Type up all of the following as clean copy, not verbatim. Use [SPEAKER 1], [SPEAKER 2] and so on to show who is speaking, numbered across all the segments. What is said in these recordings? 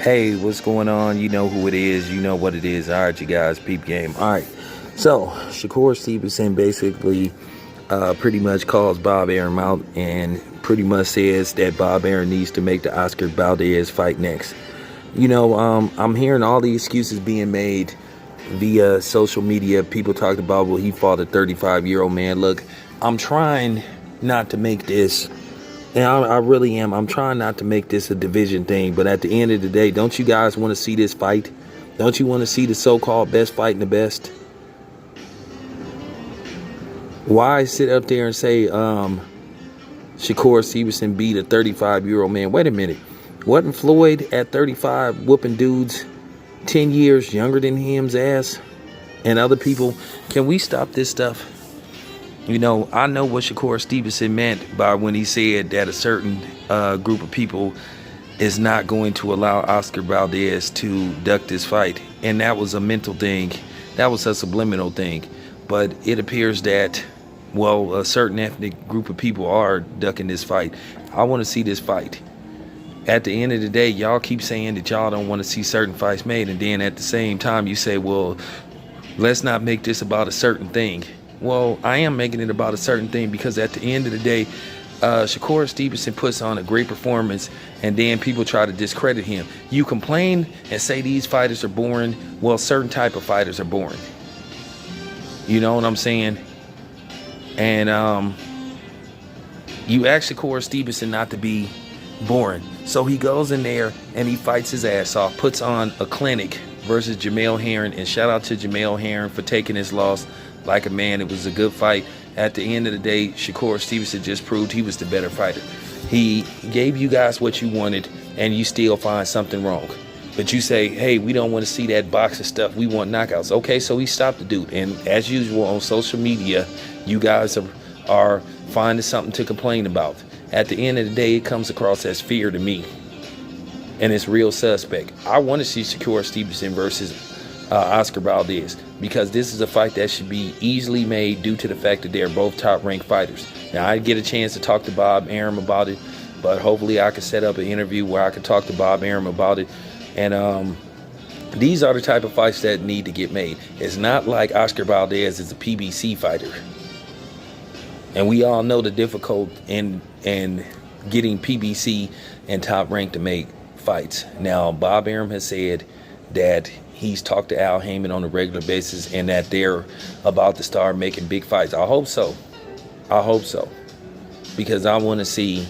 [SPEAKER 1] Hey, what's going on? You know who it is. You know what it is. All right, you guys, peep game. All right. So, Shakur Stevenson basically pretty much calls Bob Arum out and pretty much says that Bob Arum needs to make the Oscar Valdez fight next. You know, I'm hearing all the excuses being made via social media. People talked about, well, he fought a 35-year-old man. Look, I'm trying not to make this. And I really am. I'm trying not to make this a division thing. But at the end of the day, don't you guys want to see this fight? Don't you want to see the so-called best fighting the best? Why sit up there and say Shakur Stevenson beat a 35-year-old man? Wait a minute. Wasn't Floyd at 35 whooping dudes 10 years younger than him's ass? And other people? Can we stop this stuff? You know, I know what Shakur Stevenson meant by when he said that a certain group of people is not going to allow Oscar Valdez to duck this fight. And that was a mental thing. That was a subliminal thing. But it appears that, well, a certain ethnic group of people are ducking this fight. I want to see this fight. At the end of the day, y'all keep saying that y'all don't want to see certain fights made. And then at the same time, you say, well, let's not make this about a certain thing. Well, I am making it about a certain thing because at the end of the day, Shakur Stevenson puts on a great performance and then people try to discredit him. You complain and say these fighters are boring. Well, certain type of fighters are boring. You know what I'm saying? And you ask Shakur Stevenson not to be boring. So he goes in there and he fights his ass off, puts on a clinic versus Jamel Herring. And shout out to Jamel Herring for taking his loss like a man. It was a good fight. At the end of the day, Shakur Stevenson just proved he was the better fighter. He gave you guys what you wanted, and you still find something wrong. But you say, hey, we don't want to see that boxing stuff. We want knockouts. Okay, so he stopped the dude. And as usual on social media, you guys are finding something to complain about. At the end of the day, it comes across as fear to me. And it's real suspect. I want to see Shakur Stevenson versus Oscar Valdez, because this is a fight that should be easily made due to the fact that they're both top-ranked fighters. Now, I get a chance to talk to Bob Arum about it, but hopefully I can set up an interview where I can talk to Bob Arum about it. And these are the type of fights that need to get made. It's not like Oscar Valdez is a PBC fighter. And we all know the difficult in getting PBC and top-ranked to make fights. Now, Bob Arum has said that he's talked to Al Heyman on a regular basis and that they're about to start making big fights. I hope so. I hope so. Because I want to see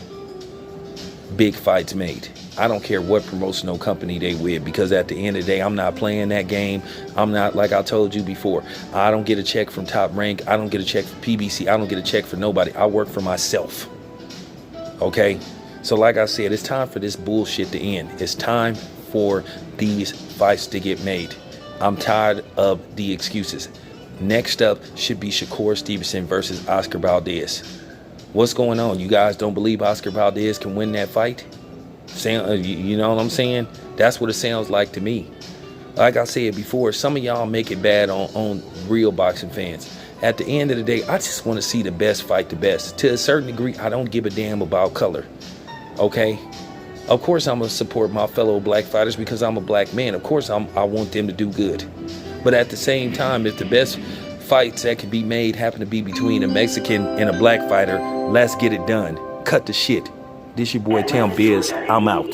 [SPEAKER 1] big fights made. I don't care what promotional company they with, because at the end of the day, I'm not playing that game. I'm not, like I told you before, I don't get a check from Top Rank. I don't get a check for PBC. I don't get a check for nobody. I work for myself. Okay? So like I said, it's time for this bullshit to end. It's time for these fights to get made. I'm tired of the excuses. Next up should be Shakur Stevenson versus Oscar Valdez. What's going on? You guys don't believe Oscar Valdez can win that fight? You know what I'm saying? That's what it sounds like to me. Like I said before, some of y'all make it bad on real boxing fans. At the end of the day, I just want to see the best fight the best. To a certain degree, I don't give a damn about color. Okay? Of course, I'm going to support my fellow black fighters because I'm a black man. Of course, I want them to do good. But at the same time, if the best fights that can be made happen to be between a Mexican and a black fighter, let's get it done. Cut the shit. This your boy Tam Biz. I'm out.